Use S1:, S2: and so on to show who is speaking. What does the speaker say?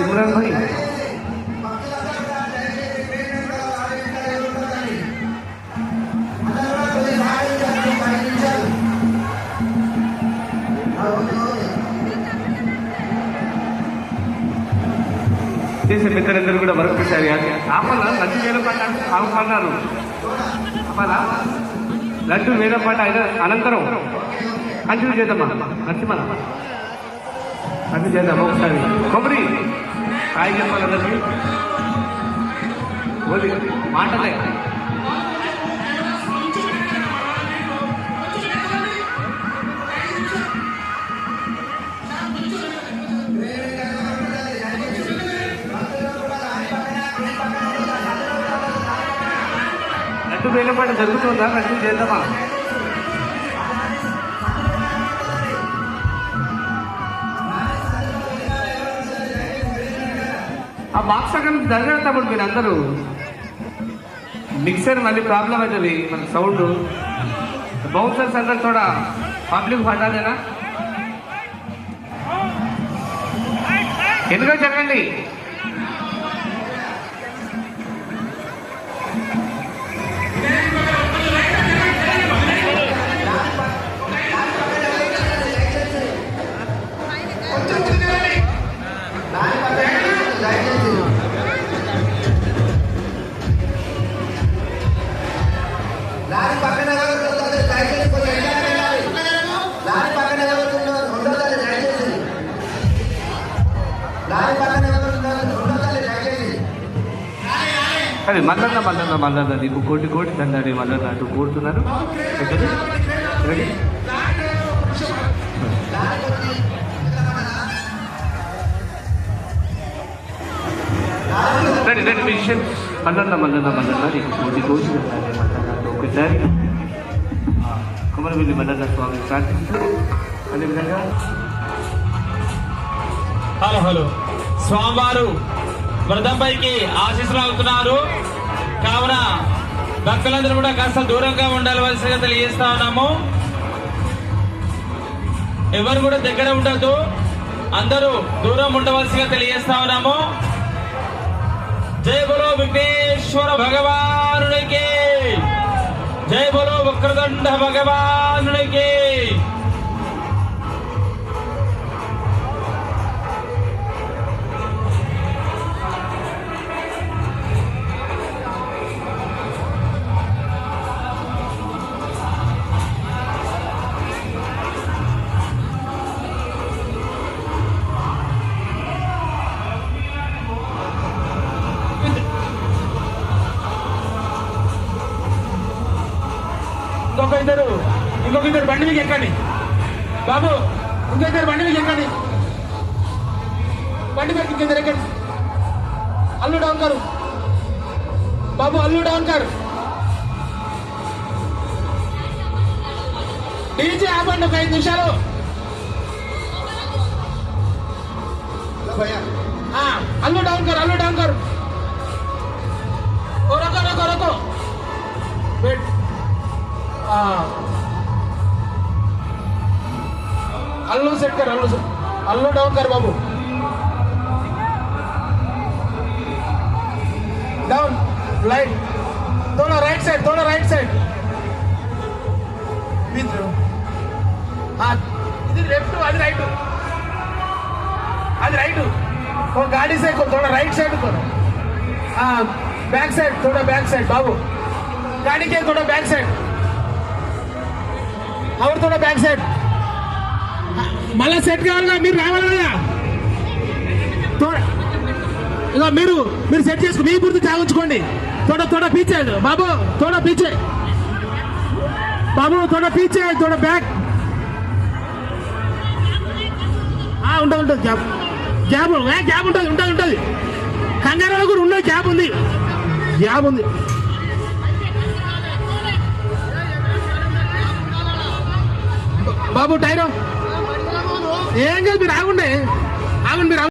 S1: इमरान भाई చేసే పెద్దలందరూ కూడా మరొకసారి ఆపలా లడ్డు వేల పాట ఆపన్నారు ఆపాలా లడ్డు వేల పాట అనంతరం కంటిన్యూ చేద్దామా నరసింహ కంటిన్యూ చేద్దామా ఒకసారి కొబ్బరి హాయ్ చెప్పాలి అందరికీ ఓది మాటలే లడ్డు వేల పాట జరుగుతుందా కంటిన్యూ చేద్దామా ఆ బాక్స్ అక్కడ జరగడతాడు మీరు అందరూ మిక్సర్ మళ్ళీ ప్రాబ్లం అవుతుంది మన సౌండ్ బౌన్సర్స్ అందరు కూడా పబ్లిక్ పడాలేనా ఎందుకో చెప్పండి అదే మల్లన్న నీకు కోటి దండాడి మల్లన్న అటు కోరుతున్నారు రెడీ విషయం మల్లన్న నీకు కోటి దండాడి మల్లన్న ఒకసారి కుమరవెల్లి మల్లన్న స్వామి ప్రార్థిస్తారు అదేవిధంగా
S2: హలో స్వామివారు వ్రతంపైకి ఆశీస్సులు అవుతున్నారు కావున భక్తులందరూ కూడా కాస్త దూరంగా ఉండవలసిగా తెలియజేస్తా ఉన్నాము. ఎవరు కూడా దగ్గర ఉండదు, అందరూ దూరం ఉండవలసిగా తెలియజేస్తా ఉన్నాము. జై బలో విఘ్నేశ్వర భగవానుడికి, జై బలో వక్రదండ భగవానుడికి. ఇంకొక ఇద్దరు బండి మీకు ఎక్కండి బాబు, ఇంకొక ఇద్దరు బండి మీకు ఎక్కండి, బండి మీకు ఇంకొద్దరు ఎక్కండి. అల్లు డౌన్ కారు బాబు, అల్లు డౌన్ కారు. డీజే ఆపండి ఒక 5 నిమిషాలు. అల్లు డౌన్ కారు, అల్లు డౌన్ కారు. రొకో వెయిట్. अल्लू सेट कर, अल्लू डाउन कर बाबू, डाउन लाइट, थोड़ा राइट साइड हाँ, इधर लेफ्ट అది రైట్ वो गाड़ी से को थोड़ा राइट साइड करो. हाँ बैक साइड, थोड़ा बैक साइड बाबू, गाड़ी के थोड़ा बैक साइड और थोड़ा बैक साइड. మళ్ళా సెట్ కావాలిగా, మీరు రావాలి కదా. ఇక మీరు సెట్ చేసుకో, మీ గుర్తు జాగించుకోండి. थोड़ा पीछे बाबू, थोड़ा पीछे बाबू, थोड़ा पीछे, थोड़ा बैक. ఉంటుంది గ్యాప్ ఉంటుంది. కంగారు కూడా ఉండదు, గ్యాప్ ఉంది. బాబు టైరో ఏం కాదు, మీరు ఆగుండే.